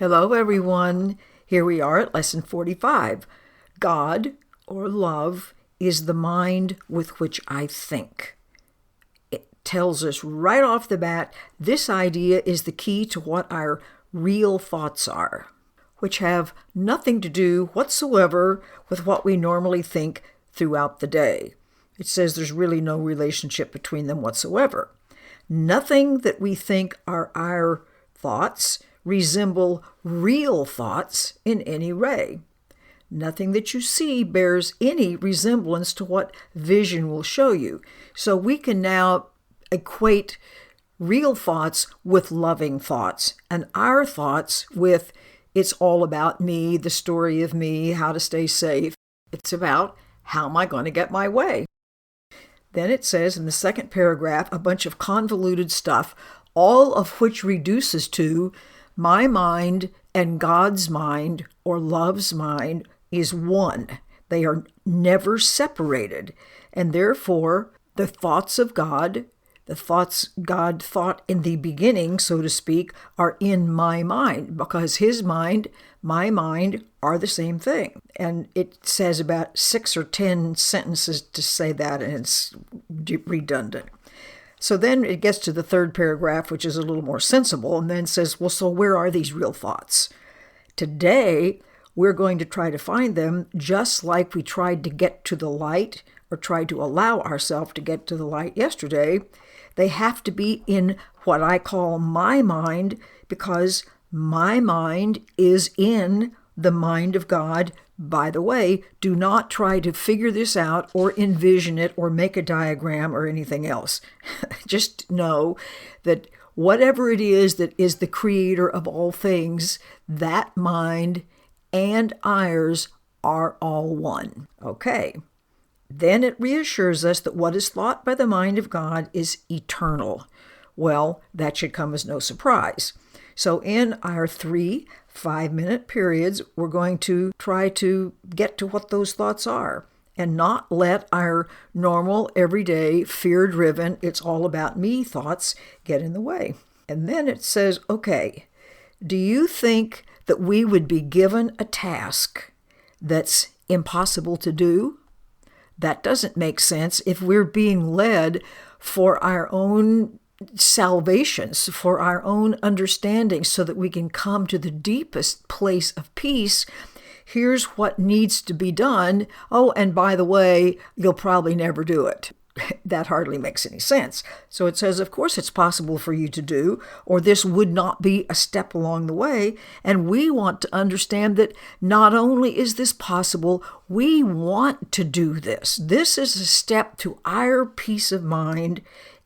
Hello, everyone. Here we are at Lesson 45. God, or love, is the mind with which I think. It tells us right off the bat, this idea is the key to what our real thoughts are, which have nothing to do whatsoever with what we normally think throughout the day. It says there's really no relationship between them whatsoever. Nothing that we think are our thoughts resemble real thoughts in any way. Nothing that you see bears any resemblance to what vision will show you. So we can now equate real thoughts with loving thoughts, and our thoughts with it's all about me, the story of me, how to stay safe. It's about how am I going to get my way? Then it says in the second paragraph a bunch of convoluted stuff, all of which reduces to my mind and God's mind, or love's mind, is one. They are never separated. And therefore, the thoughts of God, the thoughts God thought in the beginning, so to speak, are in my mind, because his mind, my mind, are the same thing. And it says about 6 or 10 sentences to say that, and it's redundant. So then it gets to the third paragraph, which is a little more sensible, and then says, well, so where are these real thoughts? Today, we're going to try to find them just like we tried to get to the light, or tried to allow ourselves to get to the light yesterday. They have to be in what I call my mind, because my mind is in the mind of God. By the way, do not try to figure this out or envision it or make a diagram or anything else. Just know that whatever it is that is the creator of all things, that mind and ours are all one. Okay. Then it reassures us that what is thought by the mind of God is eternal. Well, that should come as no surprise. So in our 3 5-minute periods, we're going to try to get to what those thoughts are and not let our normal, everyday, fear-driven, it's all about me thoughts get in the way. And then it says, okay, do you think that we would be given a task that's impossible to do? That doesn't make sense if we're being led for our own salvations, for our own understanding, so that we can come to the deepest place of peace. Here's what needs to be done. Oh, and by the way, you'll probably never do it. That hardly makes any sense. So it says, of course it's possible for you to do, or this would not be a step along the way. And we want to understand that not only is this possible, we want to do this. This is a step to our peace of mind.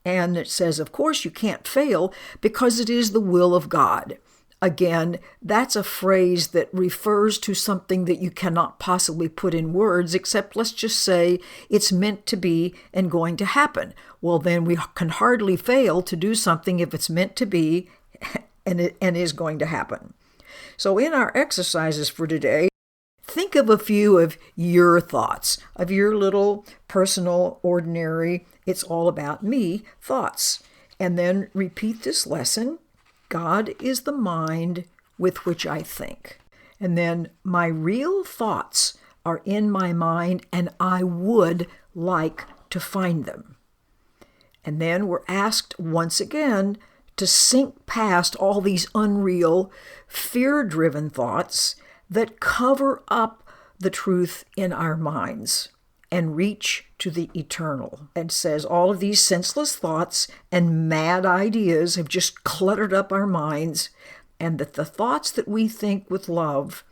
And it says, of course, you can't fail because it is the will of God. Again, that's a phrase that refers to something that you cannot possibly put in words, except let's just say it's meant to be and going to happen. Well, then we can hardly fail to do something if it's meant to be and is going to happen. So in our exercises for today, think of a few of your thoughts, of your little personal, ordinary, it's all about me thoughts. And then repeat this lesson. God is the mind with which I think. And then my real thoughts are in my mind, and I would like to find them. And then we're asked once again to sink past all these unreal, fear-driven thoughts that cover up the truth in our minds and reach to the eternal. And says all of these senseless thoughts and mad ideas have just cluttered up our minds, and that the thoughts that we think with love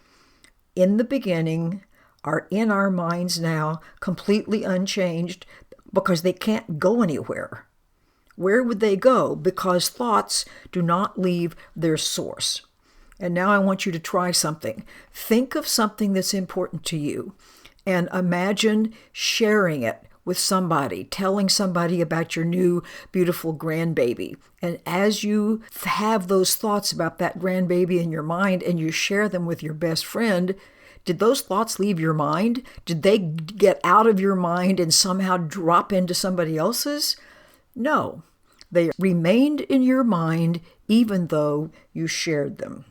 in the beginning are in our minds now, completely unchanged, because they can't go anywhere. Where would they go? Because thoughts do not leave their source. And now I want you to try something. Think of something that's important to you and imagine sharing it with somebody, telling somebody about your new beautiful grandbaby. And as you have those thoughts about that grandbaby in your mind and you share them with your best friend, did those thoughts leave your mind? Did they get out of your mind and somehow drop into somebody else's? No, they remained in your mind even though you shared them.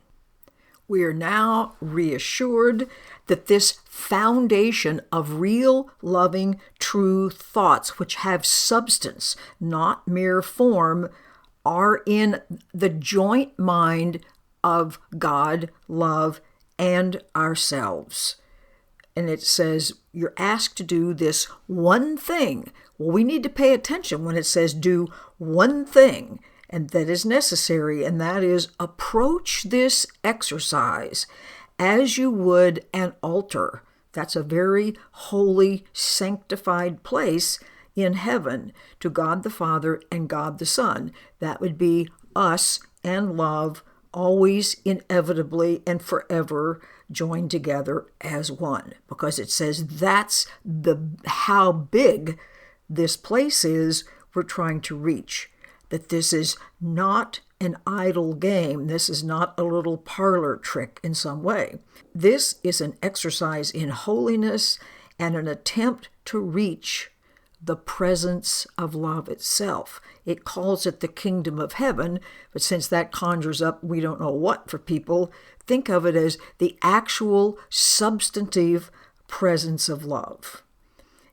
We are now reassured that this foundation of real, loving, true thoughts, which have substance, not mere form, are in the joint mind of God, love, and ourselves. And it says you're asked to do this one thing. Well, we need to pay attention when it says do one thing, and that is necessary, and that is approach this exercise as you would an altar. That's a very holy, sanctified place in heaven to God the Father and God the Son. That would be us and love, always, inevitably, and forever joined together as one. Because it says that's how big this place is we're trying to reach. That this is not an idle game. This is not a little parlor trick in some way. This is an exercise in holiness and an attempt to reach the presence of love itself. It calls it the kingdom of heaven, but since that conjures up we don't know what for people, think of it as the actual substantive presence of love.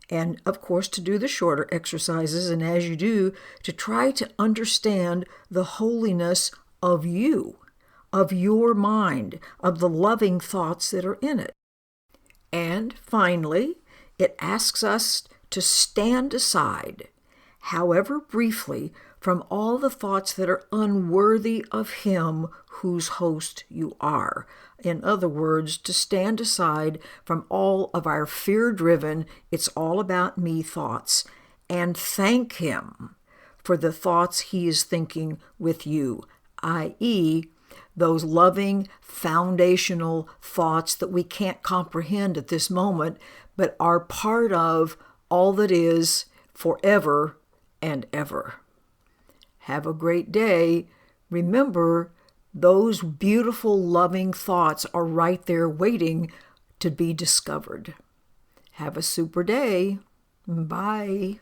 And of course, to do the shorter exercises, and as you do, to try to understand the holiness of you, of your mind, of the loving thoughts that are in it. And finally, it asks us to stand aside, however briefly, from all the thoughts that are unworthy of Him whose host you are. In other words, to stand aside from all of our fear-driven, it's all about me thoughts, and thank Him for the thoughts He is thinking with you, i.e., those loving, foundational thoughts that we can't comprehend at this moment, but are part of all that is forever and ever. Have a great day. Remember, those beautiful, loving thoughts are right there waiting to be discovered. Have a super day. Bye.